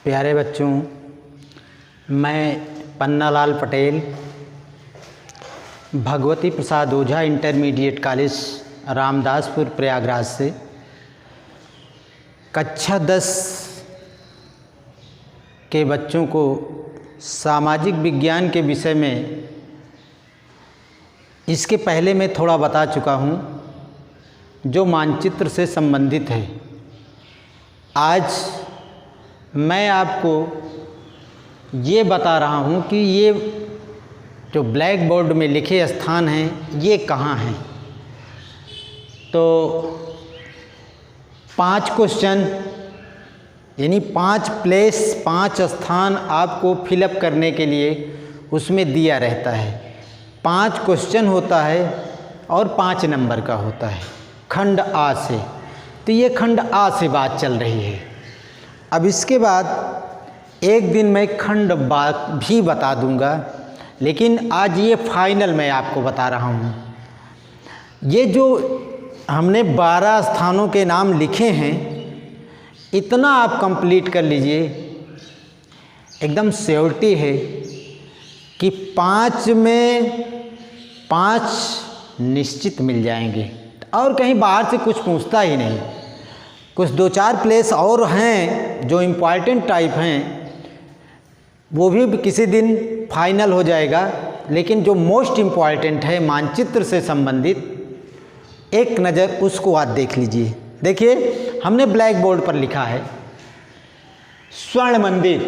प्यारे बच्चों, मैं पन्नालाल पटेल भगवती प्रसाद ओझा इंटरमीडिएट कॉलेज रामदासपुर प्रयागराज से कक्षा 10 के बच्चों को सामाजिक विज्ञान के विषय में इसके पहले मैं थोड़ा बता चुका हूँ जो मानचित्र से संबंधित है। आज मैं आपको ये बता रहा हूँ कि ये जो ब्लैक बोर्ड में लिखे स्थान हैं ये कहाँ हैं। तो 5 क्वेश्चन यानी 5 प्लेस 5 स्थान आपको फिलअप करने के लिए उसमें दिया रहता है। 5 क्वेश्चन होता है और 5 नंबर का होता है खंड आ से। तो ये खंड आ से बात चल रही है। अब इसके बाद एक दिन मैं खंड बा भी बता दूंगा, लेकिन आज ये फाइनल मैं आपको बता रहा हूँ। ये जो हमने 12 स्थानों के नाम लिखे हैं, इतना आप कंप्लीट कर लीजिए, एकदम श्योरिटी है कि 5 में 5 निश्चित मिल जाएंगे और कहीं बाहर से कुछ पूछता ही नहीं। कुछ 2-4 प्लेस और हैं जो इम्पॉर्टेंट टाइप हैं, वो भी किसी दिन फाइनल हो जाएगा, लेकिन जो मोस्ट इम्पॉर्टेंट है मानचित्र से संबंधित एक नज़र उसको आज देख लीजिए। देखिए, हमने ब्लैक बोर्ड पर लिखा है स्वर्ण मंदिर।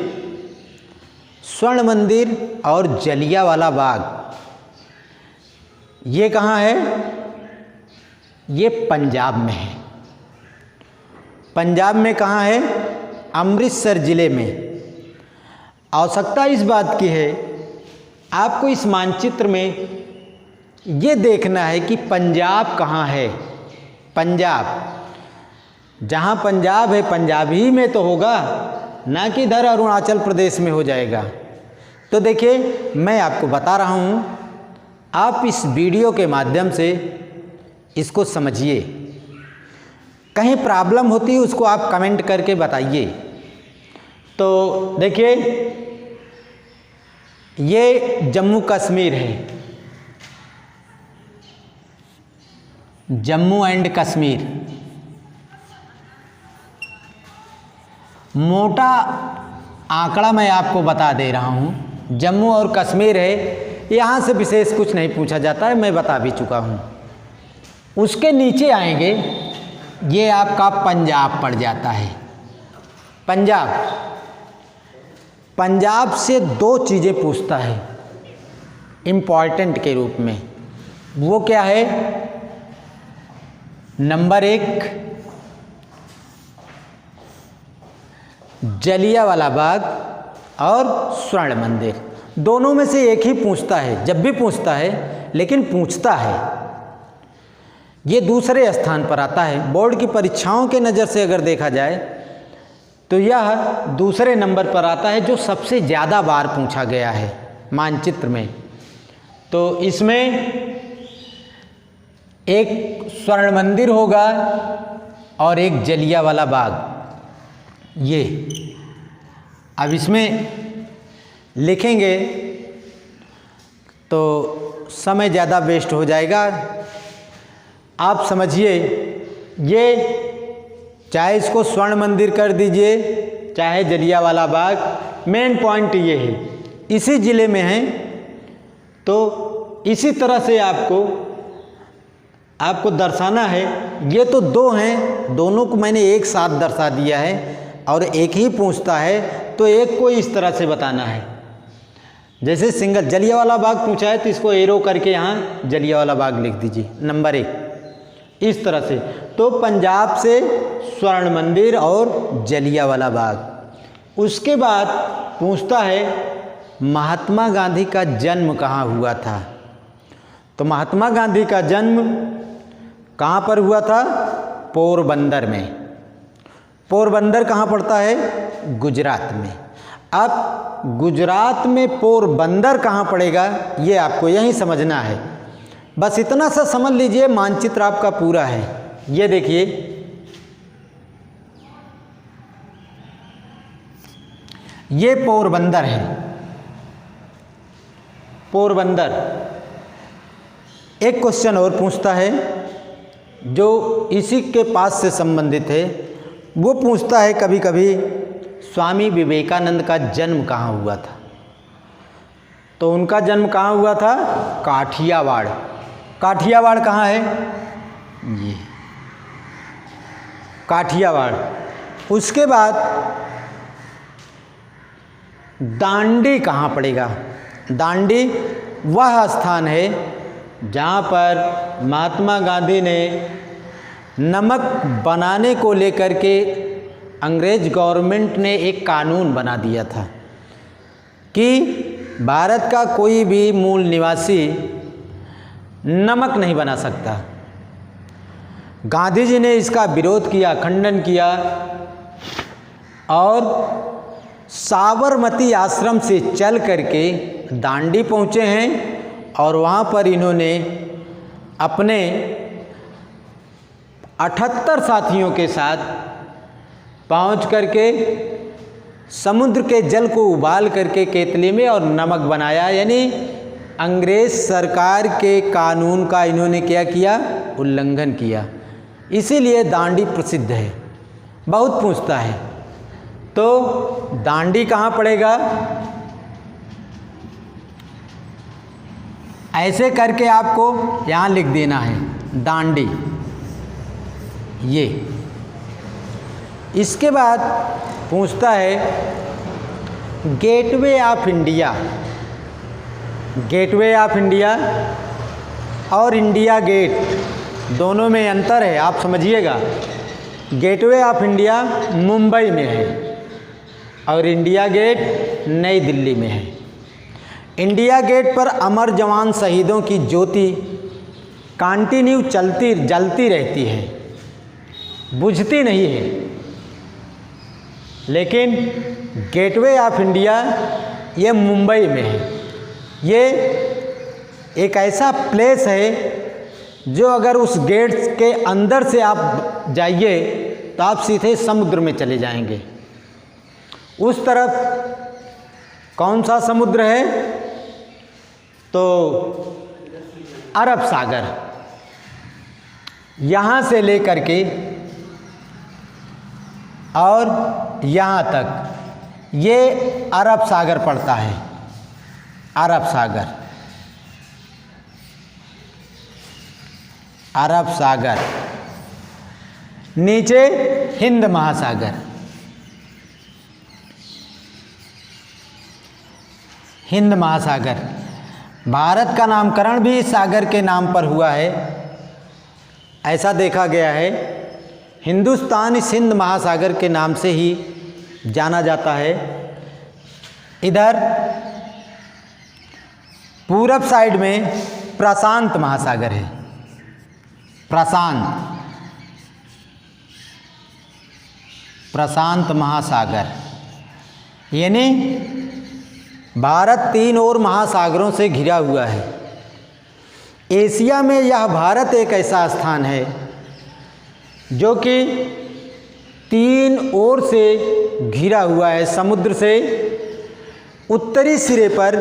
स्वर्ण मंदिर और जलियांवाला बाग ये कहाँ है? ये पंजाब में है। पंजाब में कहाँ है? अमृतसर ज़िले में। आवश्यकता इस बात की है, आपको इस मानचित्र में ये देखना है कि पंजाब कहाँ है। पंजाब, जहाँ पंजाब है पंजाब ही में तो होगा, ना कि इधर अरुणाचल प्रदेश में हो जाएगा। तो देखिए, मैं आपको बता रहा हूँ, आप इस वीडियो के माध्यम से इसको समझिए। कहीं प्रॉब्लम होती है उसको आप कमेंट करके बताइए। तो देखिए, ये जम्मू कश्मीर है, जम्मू एंड कश्मीर। मोटा आंकड़ा मैं आपको बता दे रहा हूँ, जम्मू और कश्मीर है, यहाँ से विशेष कुछ नहीं पूछा जाता है, मैं बता भी चुका हूँ। उसके नीचे आएंगे, ये आपका पंजाब पड़ जाता है। पंजाब, पंजाब से 2 चीज़ें पूछता है इम्पॉर्टेंट के रूप में। वो क्या है? नंबर 1 जलियांवाला बाग और स्वर्ण मंदिर। दोनों में से एक ही पूछता है, जब भी पूछता है, लेकिन पूछता है। ये दूसरे स्थान पर आता है। बोर्ड की परीक्षाओं के नज़र से अगर देखा जाए तो यह दूसरे नंबर पर आता है, जो सबसे ज़्यादा बार पूछा गया है मानचित्र में। तो इसमें एक स्वर्ण मंदिर होगा और एक जलियांवाला बाग। ये अब इसमें लिखेंगे तो समय ज़्यादा वेस्ट हो जाएगा। आप समझिए, ये चाहे इसको स्वर्ण मंदिर कर दीजिए चाहे जलियांवाला बाग, मेन पॉइंट ये है, इसी ज़िले में है। तो इसी तरह से आपको दर्शाना है। ये तो 2 हैं, दोनों को मैंने एक साथ दर्शा दिया है, और एक ही पूछता है तो एक को इस तरह से बताना है। जैसे सिंगल जलियांवाला बाग पूछा है तो इसको एरो करके यहाँ जलियांवाला बाग लिख दीजिए, नंबर 1, इस तरह से। तो पंजाब से स्वर्ण मंदिर और जलियांवाला बाग। उसके बाद पूछता है महात्मा गांधी का जन्म कहाँ हुआ था। तो महात्मा गांधी का जन्म कहाँ पर हुआ था? पोरबंदर में। पोरबंदर कहाँ पड़ता है? गुजरात में। अब गुजरात में पोरबंदर कहाँ पड़ेगा, ये आपको यहीं समझना है। बस इतना सा समझ लीजिए, मानचित्र आपका पूरा है। ये देखिए, ये पोरबंदर है, पोरबंदर। एक क्वेश्चन और पूछता है जो इसी के पास से संबंधित है। वो पूछता है कभी कभी स्वामी विवेकानंद का जन्म कहाँ हुआ था। तो उनका जन्म कहाँ हुआ था? काठियावाड़। काठियावाड़ कहाँ है? ये काठियावाड़। उसके बाद दांडी कहाँ पड़ेगा? दांडी वह स्थान है जहाँ पर महात्मा गांधी ने नमक बनाने को लेकर के अंग्रेज गवर्नमेंट ने एक कानून बना दिया था कि भारत का कोई भी मूल निवासी नमक नहीं बना सकता। गांधी जी ने इसका विरोध किया, खंडन किया और साबरमती आश्रम से चल करके दांडी पहुँचे हैं और वहाँ पर इन्होंने अपने 78 साथियों के साथ पहुँच करके समुद्र के जल को उबाल करके केतली में और नमक बनाया। यानी अंग्रेज सरकार के कानून का इन्होंने क्या किया? उल्लंघन किया। इसीलिए दांडी प्रसिद्ध है। बहुत पूछता है तो दांडी कहाँ पड़ेगा? ऐसे करके आपको यहाँ लिख देना है दांडी। ये इसके बाद पूछता है gateway of India. Gateway of India और इंडिया गेट दोनों में अंतर है, आप समझिएगा। गेटवे ऑफ इंडिया मुंबई में है और इंडिया गेट नई दिल्ली में है। इंडिया गेट पर अमर जवान शहीदों की ज्योति कंटिन्यू जलती रहती है, बुझती नहीं है। लेकिन गेटवे ऑफ इंडिया ये मुंबई में है। ये एक ऐसा प्लेस है जो अगर उस गेट के अंदर से आप जाइए तो आप सीधे समुद्र में चले जाएंगे। उस तरफ कौन सा समुद्र है? तो अरब सागर। यहाँ से लेकर के और यहाँ तक ये अरब सागर पड़ता है। अरब सागर, अरब सागर। नीचे हिंद महासागर। हिंद महासागर। भारत का नामकरण भी इस सागर के नाम पर हुआ है, ऐसा देखा गया है। हिंदुस्तान इस हिंद महासागर के नाम से ही जाना जाता है। इधर पूरब साइड में प्रशांत महासागर है। प्रशांत महासागर। यानी भारत 3 और महासागरों से घिरा हुआ है। एशिया में यह भारत एक ऐसा स्थान है जो कि 3 ओर से घिरा हुआ है समुद्र से। उत्तरी सिरे पर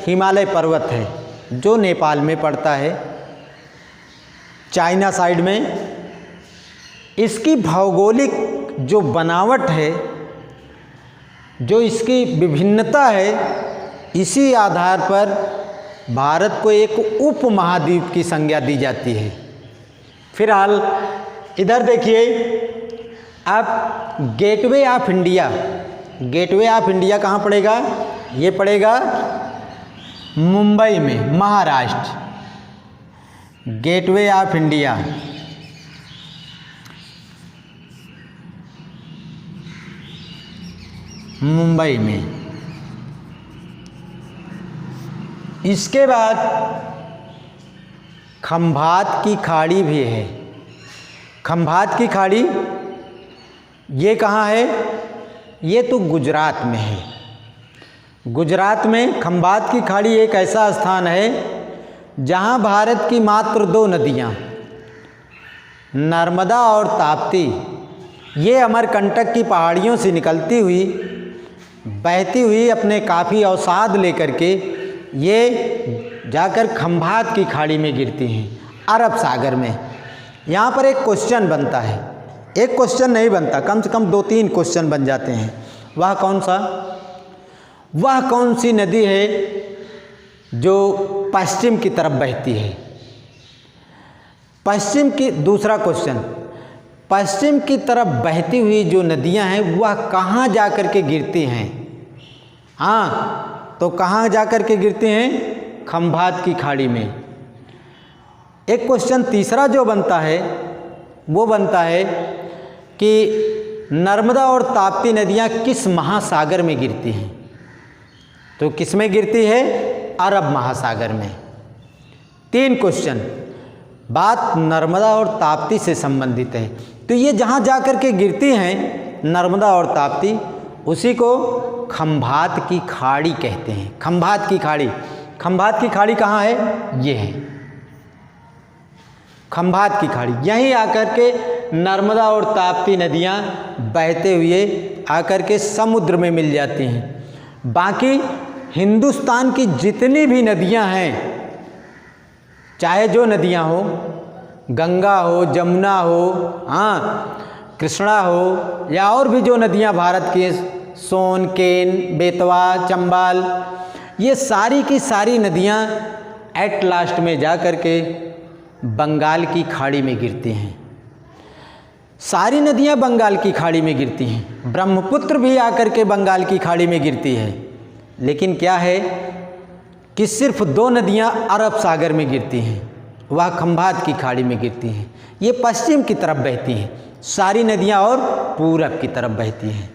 हिमालय पर्वत है जो नेपाल में पड़ता है, चाइना साइड में। इसकी भौगोलिक जो बनावट है, जो इसकी विभिन्नता है, इसी आधार पर भारत को एक उपमहाद्वीप की संज्ञा दी जाती है। फिलहाल इधर देखिए अब gateway of India. Gateway of India कहाँ पड़ेगा? ये पड़ेगा मुंबई में, Maharashtra. Gateway of India Mumbai में। इसके बाद खंभात की खाड़ी भी है। खंभात की खाड़ी ये कहाँ है? ये तो गुजरात में है। गुजरात में खंभात की खाड़ी एक ऐसा स्थान है जहाँ भारत की मात्र 2 नदियाँ, नर्मदा और ताप्ती, ये अमरकंटक की पहाड़ियों से निकलती हुई बहती हुई अपने काफ़ी अवसाद लेकर के ये जाकर खंभात की खाड़ी में गिरती हैं, अरब सागर में। यहाँ पर एक क्वेश्चन बनता है, एक क्वेश्चन नहीं बनता, कम से कम 2-3 क्वेश्चन बन जाते हैं। वह कौन सा, वह कौन सी नदी है जो पश्चिम की तरफ बहती है? पश्चिम की, दूसरा क्वेश्चन, पश्चिम की तरफ बहती हुई जो नदियां हैं वह कहाँ जा कर के गिरती हैं? हाँ, तो कहाँ जा कर के गिरती हैं? खंभात की खाड़ी में। एक क्वेश्चन तीसरा जो बनता है वो बनता है कि नर्मदा और ताप्ती नदियाँ किस महासागर में गिरती हैं? तो किस में गिरती है? अरब महासागर में। 3 क्वेश्चन, बात नर्मदा और ताप्ती से संबंधित है। तो ये जहाँ जा कर के गिरती हैं नर्मदा और ताप्ती, उसी को खंभात की खाड़ी कहते हैं। खंभात की खाड़ी, खंभात की खाड़ी कहाँ है? ये है खंभात की खाड़ी। यहीं आकर के नर्मदा और ताप्ती नदियाँ बहते हुए आकर के समुद्र में मिल जाती हैं। बाकी हिंदुस्तान की जितनी भी नदियाँ हैं, चाहे जो नदियाँ हो, गंगा हो, जमुना हो, हाँ, कृष्णा हो, या और भी जो नदियाँ भारत की, सोन, केन, बेतवा, चंबल, ये सारी की सारी नदियाँ एट लास्ट में जा कर के बंगाल की खाड़ी में गिरती हैं। सारी नदियाँ बंगाल की खाड़ी में गिरती हैं। ब्रह्मपुत्र भी आकर के बंगाल की खाड़ी में गिरती है। लेकिन क्या है कि सिर्फ 2 नदियाँ अरब सागर में गिरती हैं, वह खंभात की खाड़ी में गिरती हैं। ये पश्चिम की तरफ बहती हैं, सारी नदियाँ और पूरब की तरफ बहती हैं।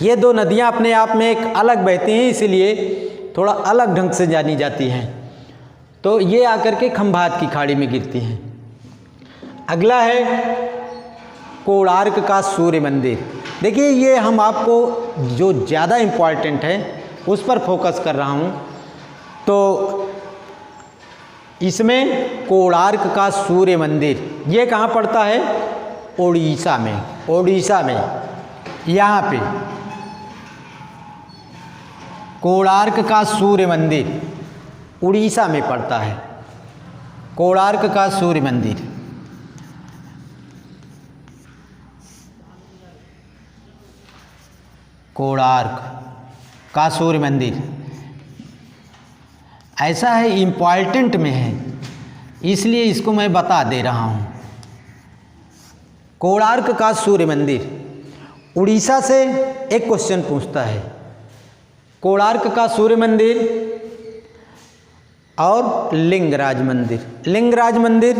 ये 2 नदियाँ अपने आप में एक अलग बहती हैं, इसीलिए थोड़ा अलग ढंग से जानी जाती हैं। तो ये आकर के खंभात की खाड़ी में गिरती हैं। अगला है कोणार्क का सूर्य मंदिर। देखिए, ये हम आपको जो ज़्यादा इम्पॉर्टेंट है उस पर फोकस कर रहा हूँ। तो इसमें कोणार्क का सूर्य मंदिर ये कहाँ पड़ता है? ओडिशा में। ओडिशा में यहाँ पे कोणार्क का सूर्य मंदिर उड़ीसा में पड़ता है। कोणार्क का सूर्य मंदिर, कोणार्क का सूर्य मंदिर ऐसा है, इम्पॉर्टेंट में है, इसलिए इसको मैं बता दे रहा हूँ। कोणार्क का सूर्य मंदिर उड़ीसा से एक क्वेश्चन पूछता है। कोणार्क का सूर्य मंदिर और लिंगराज मंदिर। लिंगराज मंदिर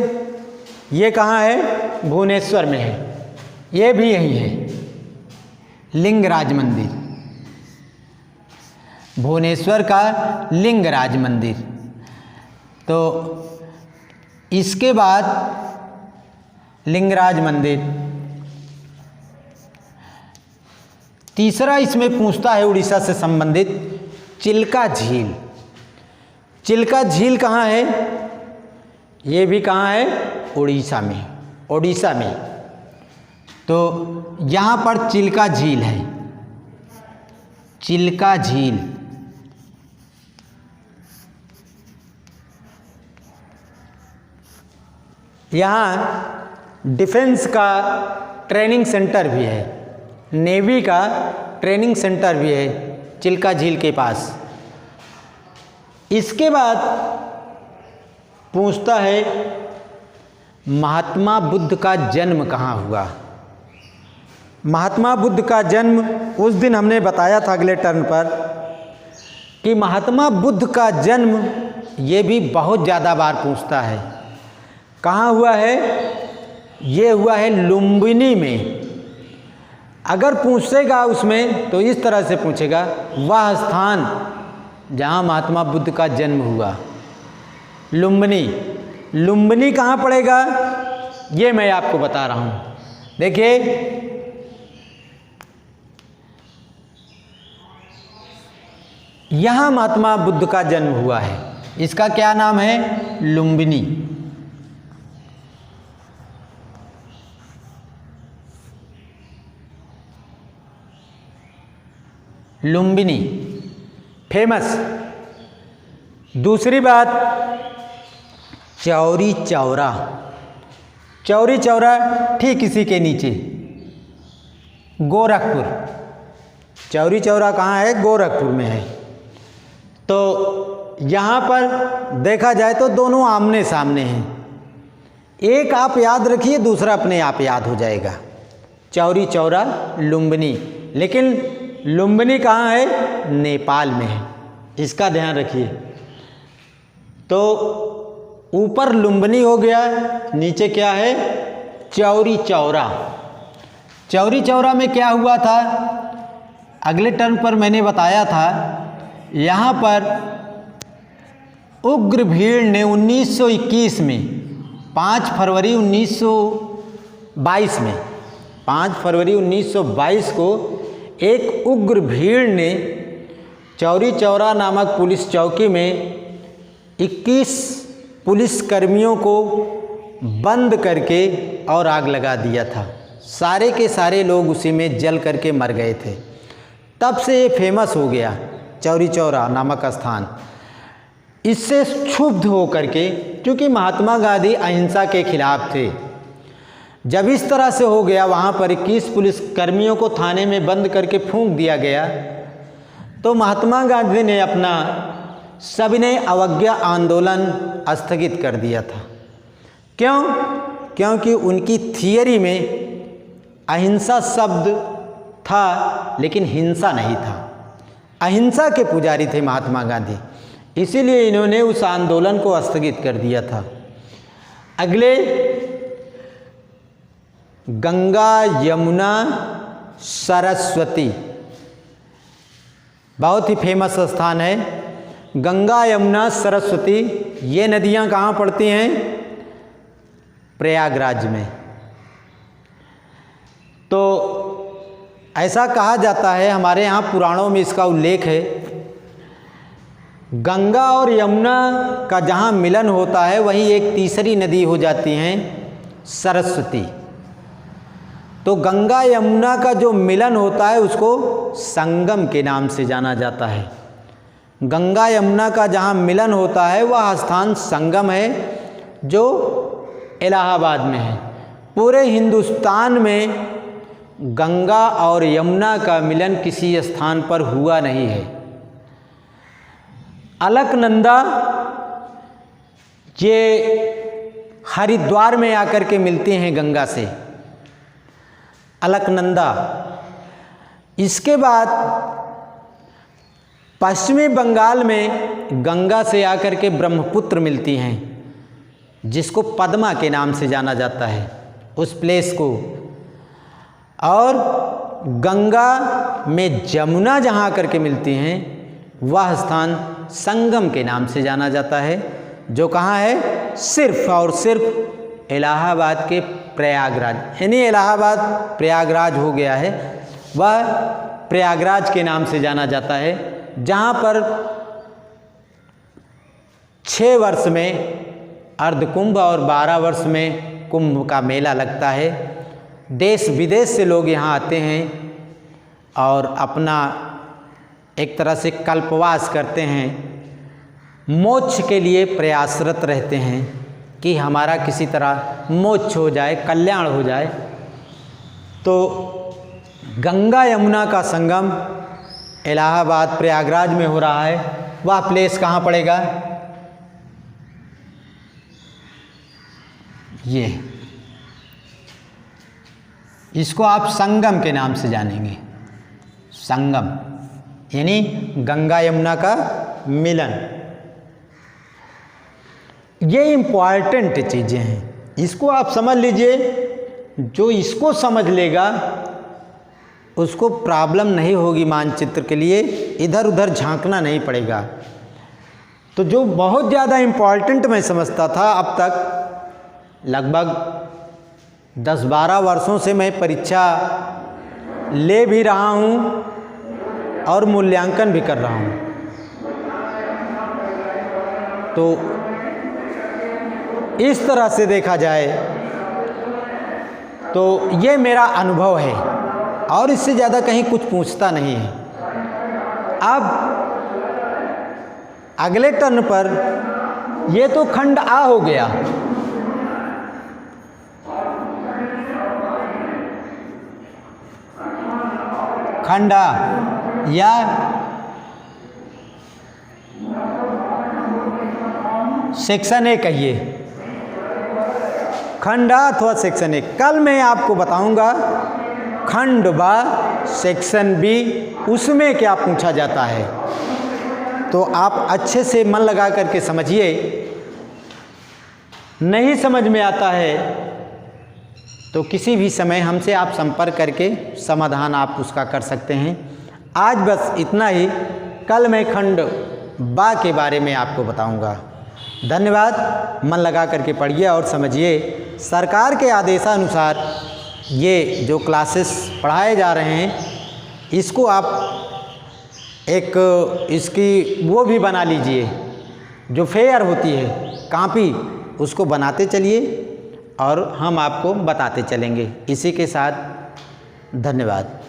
ये कहाँ है? भुवनेश्वर में है। ये भी यही है, लिंगराज मंदिर, भुवनेश्वर का लिंगराज मंदिर। तो इसके बाद लिंगराज मंदिर, तीसरा इसमें पूछता है उड़ीसा से संबंधित चिल्का झील। चिल्का झील कहाँ है? ये भी कहाँ है? उड़ीसा में। ओडिशा में। तो यहाँ पर चिल्का झील है, चिल्का झील। यहाँ डिफेंस का ट्रेनिंग सेंटर भी है, नेवी का ट्रेनिंग सेंटर भी है चिल्का झील के पास। इसके बाद पूछता है महात्मा बुद्ध का जन्म कहाँ हुआ। महात्मा बुद्ध का जन्म उस दिन हमने बताया था अगले टर्न पर कि महात्मा बुद्ध का जन्म ये भी बहुत ज़्यादा बार पूछता है। कहाँ हुआ है? ये हुआ है लुम्बिनी में। अगर पूछेगा उसमें तो इस तरह से पूछेगा, वह स्थान जहाँ महात्मा बुद्ध का जन्म हुआ, लुम्बिनी। लुम्बिनी कहाँ पड़ेगा ये मैं आपको बता रहा हूँ। देखिए, यहाँ महात्मा बुद्ध का जन्म हुआ है, इसका क्या नाम है? लुम्बिनी। लुम्बिनी, फेमस। दूसरी बात, चौरी चौरा। चौरी चौरा ठीक इसी के नीचे गोरखपुर। चौरी चौरा कहाँ है? गोरखपुर में है। तो यहाँ पर देखा जाए तो दोनों आमने सामने हैं। एक आप याद रखिए, दूसरा अपने आप याद हो जाएगा। चौरी चौरा लुम्बिनी, लेकिन लुम्बिनी कहाँ है? नेपाल में है, इसका ध्यान रखिए। तो ऊपर लुम्बिनी हो गया, नीचे क्या है? चौरी चौरा। चौरी चौरा में क्या हुआ था? अगले टर्म पर मैंने बताया था, यहाँ पर उग्र भीड़ ने 1921 में 5 फरवरी 1922 में 5 फरवरी 1922 को एक उग्र भीड़ ने चौरी चौरा नामक पुलिस चौकी में 21 पुलिसकर्मियों को बंद करके और आग लगा दिया था। सारे के सारे लोग उसी में जल करके मर गए थे। तब से ये फेमस हो गया चौरी चौरा नामक स्थान। इससे क्षुब्ध हो करके, क्योंकि महात्मा गांधी अहिंसा के खिलाफ थे, जब इस तरह से हो गया, वहाँ पर 21 पुलिसकर्मियों को थाने में बंद करके फूंक दिया गया, तो महात्मा गांधी ने अपना सविनय अवज्ञा आंदोलन स्थगित कर दिया था। क्यों? क्योंकि उनकी थियरी में अहिंसा शब्द था, लेकिन हिंसा नहीं था। अहिंसा के पुजारी थे महात्मा गांधी, इसीलिए इन्होंने उस आंदोलन को स्थगित कर दिया था। अगले, गंगा यमुना सरस्वती, बहुत ही फेमस स्थान है। गंगा यमुना सरस्वती ये नदियाँ कहाँ पड़ती हैं? प्रयागराज में। तो ऐसा कहा जाता है, हमारे यहाँ पुराणों में इसका उल्लेख है, गंगा और यमुना का जहाँ मिलन होता है वहीं एक तीसरी नदी हो जाती है सरस्वती। तो गंगा यमुना का जो मिलन होता है उसको संगम के नाम से जाना जाता है। गंगा यमुना का जहाँ मिलन होता है वह स्थान संगम है, जो इलाहाबाद में है। पूरे हिंदुस्तान में गंगा और यमुना का मिलन किसी स्थान पर हुआ नहीं है। अलकनंदा ये हरिद्वार में आकर के मिलते हैं गंगा से, अलकनंदा। इसके बाद पश्चिमी बंगाल में गंगा से आकर के ब्रह्मपुत्र मिलती हैं, जिसको पद्मा के नाम से जाना जाता है उस प्लेस को। और गंगा में जमुना जहाँ आकर के मिलती हैं वह स्थान संगम के नाम से जाना जाता है, जो कहाँ है? सिर्फ और सिर्फ इलाहाबाद के प्रयागराज, यानी इलाहाबाद प्रयागराज हो गया है, वह प्रयागराज के नाम से जाना जाता है, जहाँ पर 6 वर्ष में अर्धकुंभ और 12 वर्ष में कुंभ का मेला लगता है। देश विदेश से लोग यहाँ आते हैं और अपना एक तरह से कल्पवास करते हैं, मोक्ष के लिए प्रयासरत रहते हैं कि हमारा किसी तरह मोक्ष हो जाए, कल्याण हो जाए। तो गंगा यमुना का संगम इलाहाबाद प्रयागराज में हो रहा है। वह प्लेस कहाँ पड़ेगा? ये, इसको आप संगम के नाम से जानेंगे। संगम यानी गंगा यमुना का मिलन। ये इम्पॉर्टेंट चीज़ें हैं, इसको आप समझ लीजिए। जो इसको समझ लेगा उसको प्रॉब्लम नहीं होगी मानचित्र के लिए, इधर उधर झांकना नहीं पड़ेगा। तो जो बहुत ज़्यादा इम्पॉर्टेंट मैं समझता था, अब तक लगभग 10-12 वर्षों से मैं परीक्षा ले भी रहा हूँ और मूल्यांकन भी कर रहा हूँ। तो इस तरह से देखा जाए तो ये मेरा अनुभव है, और इससे ज़्यादा कहीं कुछ पूछता नहीं है। अब अगले टर्न पर ये तो खंड आ हो गया, खंड आ, या सेक्शन ए कहिए, खंड आ अथवा सेक्शन ए। कल मैं आपको बताऊंगा खंड बा सेक्शन बी, उसमें क्या पूछा जाता है। तो आप अच्छे से मन लगा करके समझिए। नहीं समझ में आता है तो किसी भी समय हमसे आप संपर्क करके समाधान आप उसका कर सकते हैं। आज बस इतना ही, कल मैं खंड बा के बारे में आपको बताऊंगा। धन्यवाद। मन लगा करके पढ़िए और समझिए। सरकार के आदेशानुसार ये जो क्लासेस पढ़ाए जा रहे हैं, इसको आप एक इसकी वो भी बना लीजिए, जो फेयर होती है कॉपी, उसको बनाते चलिए और हम आपको बताते चलेंगे। इसी के साथ धन्यवाद।